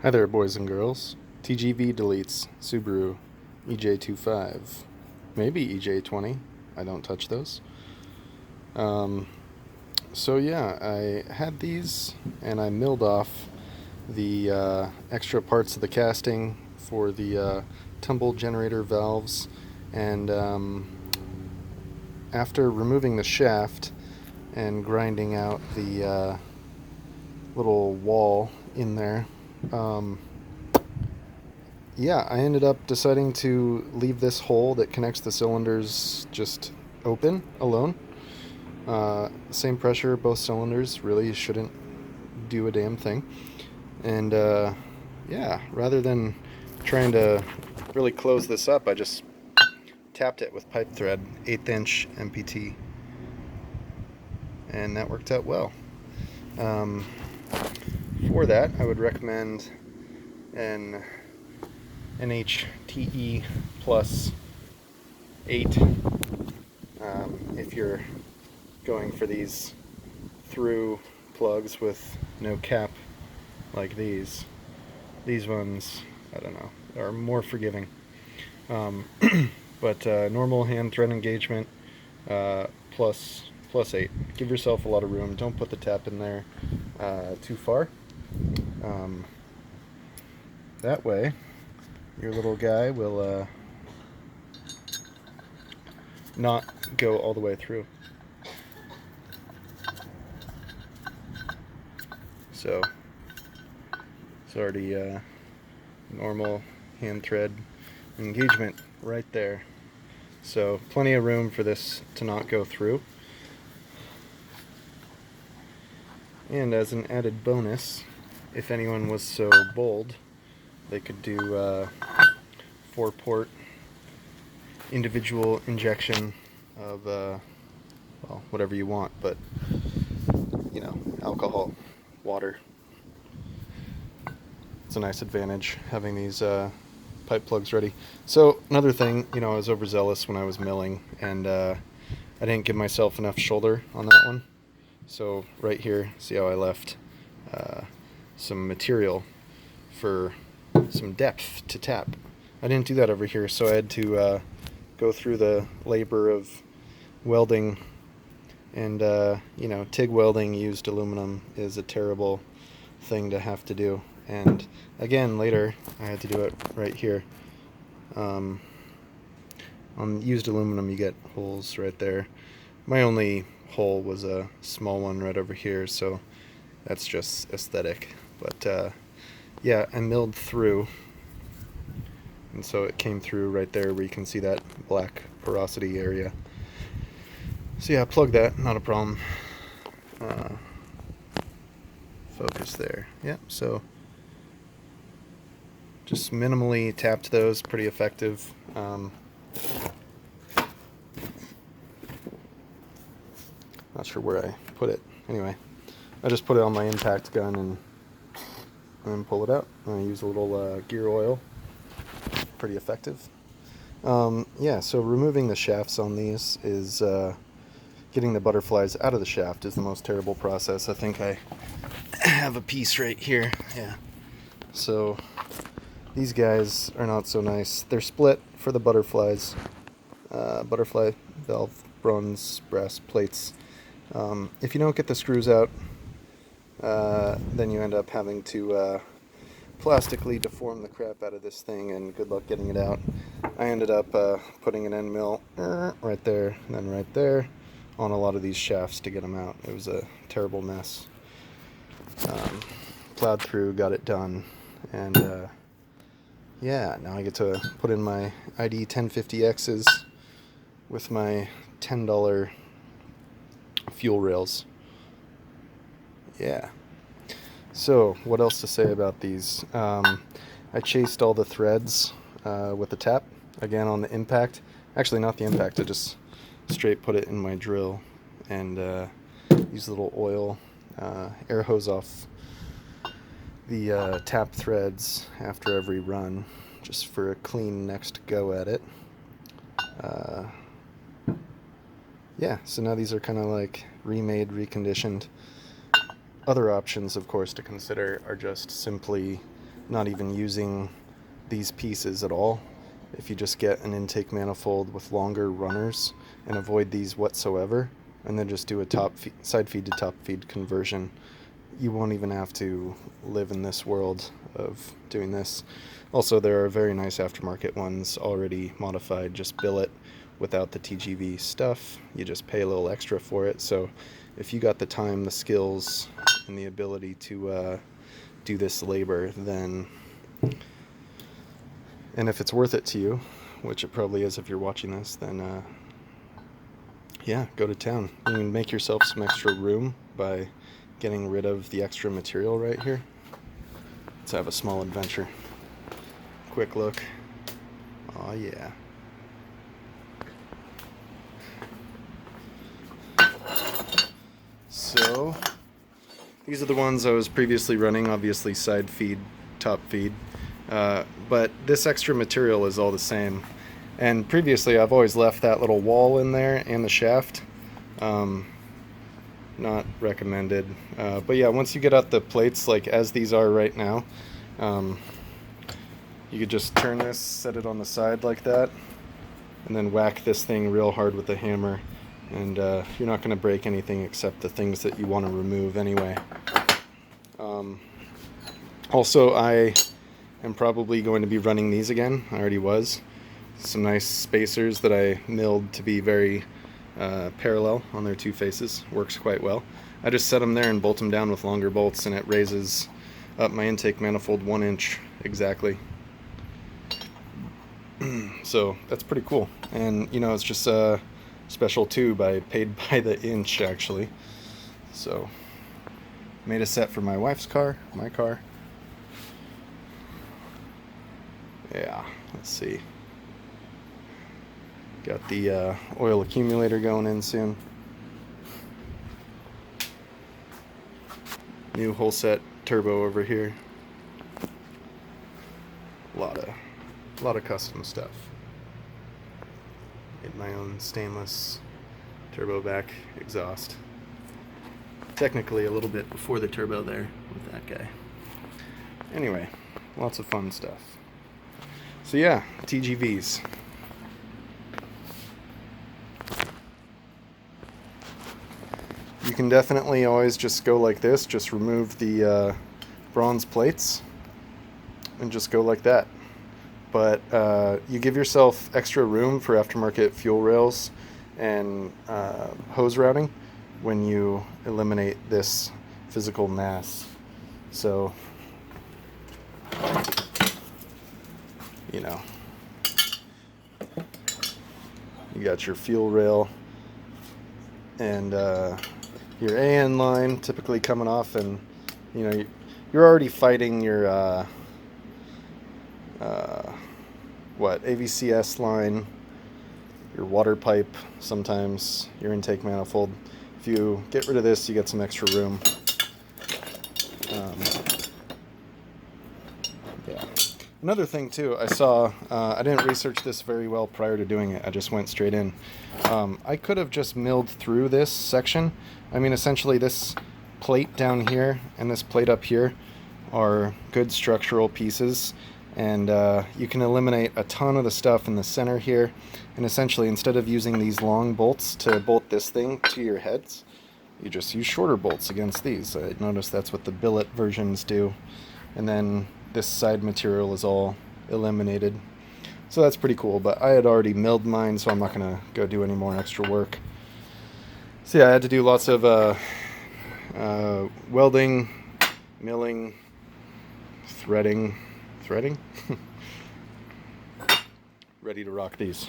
Hi there, boys and girls. TGV deletes Subaru EJ25. Maybe EJ20. I don't touch those. Um, so yeah, I had these and I milled off the extra parts of the casting for the tumble generator valves, and after removing the shaft and grinding out the little wall in there, um, yeah, I ended up deciding to leave this hole that connects the cylinders just open alone. Same pressure, both cylinders, really shouldn't do a damn thing. And yeah, rather than trying to really close this up, I just tapped it with pipe thread, 1/8 inch MPT, and that worked out well. Um, for that, I would recommend an NHTE plus 8 if you're going for these through plugs with no cap like these. These ones, I don't know, are more forgiving. Um, but normal hand thread engagement plus 8. Give yourself a lot of room. Don't put the tap in there too far. Um, that way, your little guy will not go all the way through. So it's already normal hand thread engagement right there. So plenty of room for this to not go through. And as an added bonus, if anyone was so bold, they could do 4-port individual injection of well, whatever you want, but you know, alcohol, water. It's a nice advantage having these pipe plugs ready. So another thing, you know, I was overzealous when I was milling, and I didn't give myself enough shoulder on that one. So right here, see how I left some material for some depth to tap. I didn't do that over here, so I had to go through the labor of welding, and you know, TIG welding used aluminum is a terrible thing to have to do. And again, later I had to do it right here. On used aluminum, you get holes right there. My only hole was a small one right over here, so that's just aesthetic. But yeah, I milled through, and so it came through right there where you can see that black porosity area. So yeah, plug that, not a problem. Focus there. Yep, so just minimally tapped those, pretty effective. Not sure where I put it. Anyway, I just put it on my impact gun and pull it out. I use a little gear oil. Pretty effective. Yeah, so removing the shafts on these is getting the butterflies out of the shaft is the most terrible process. I think I have a piece right here. Yeah. So these guys are not so nice. They're split for the butterflies. Butterfly valve, bronze, brass plates. If you don't get the screws out, then you end up having to plastically deform the crap out of this thing, and good luck getting it out. I ended up putting an end mill right there and then right there on a lot of these shafts to get them out. It was a terrible mess. Plowed through, got it done, and yeah, now I get to put in my ID 1050Xs with my $10 fuel rails. Yeah. So, what else to say about these? I chased all the threads with the tap, again on the impact. Actually, not the impact, I just straight put it in my drill and use a little oil, air hose off the tap threads after every run, just for a clean next go at it. Yeah, so now these are kind of like remade, reconditioned. Other options, of course, to consider are just simply not even using these pieces at all. If you just get an intake manifold with longer runners and avoid these whatsoever, and then just do a side feed to top feed conversion, you won't even have to live in this world of doing this. Also, there are very nice aftermarket ones already modified, just billet without the TGV stuff. You just pay a little extra for it. So if you got the time, the skills, and the ability to do this labor, then, and if it's worth it to you, which it probably is if you're watching this, then yeah, go to town. You can make yourself some extra room by getting rid of the extra material right here. Let's have a small adventure. Quick look. Oh yeah. So these are the ones I was previously running, obviously side feed, top feed, but this extra material is all the same. And previously I've always left that little wall in there and the shaft. Not recommended. But yeah, once you get out the plates, like as these are right now, you could just turn this, set it on the side like that, and then whack this thing real hard with a hammer, and you're not going to break anything except the things that you want to remove anyway. Also, I am probably going to be running these again. I already was. Some nice spacers that I milled to be very parallel on their two faces. Works quite well. I just set them there and bolt them down with longer bolts, and it raises up my intake manifold 1 inch exactly. So that's pretty cool. And you know, it's just a special tube. I paid by the inch actually. So made a set for my wife's car, my car. Yeah, let's see. Got the oil accumulator going in soon. New whole set turbo over here. A lot of custom stuff. Made my own stainless turbo back exhaust. Technically a little bit before the turbo there with that guy. Anyway, lots of fun stuff. So yeah, TGVs. You can definitely always just go like this, just remove the bronze plates and just go like that. But you give yourself extra room for aftermarket fuel rails and hose routing when you eliminate this physical mass. So, you know, you got your fuel rail and your AN line typically coming off, and you know you're already fighting your AVCS line, your water pipe, sometimes your intake manifold. If you get rid of this, you get some extra room. Yeah. Another thing too, I saw, I didn't research this very well prior to doing it, I just went straight in. I could have just milled through this section. I mean, essentially this plate down here and this plate up here are good structural pieces, and you can eliminate a ton of the stuff in the center here, and essentially instead of using these long bolts to bolt this thing to your heads, you just use shorter bolts against these. I noticed that's what the billet versions do, and then this side material is all eliminated. So that's pretty cool, but I had already milled mine, so I'm not going to go do any more extra work. So yeah, I had to do lots of welding, milling, threading, ready to rock these.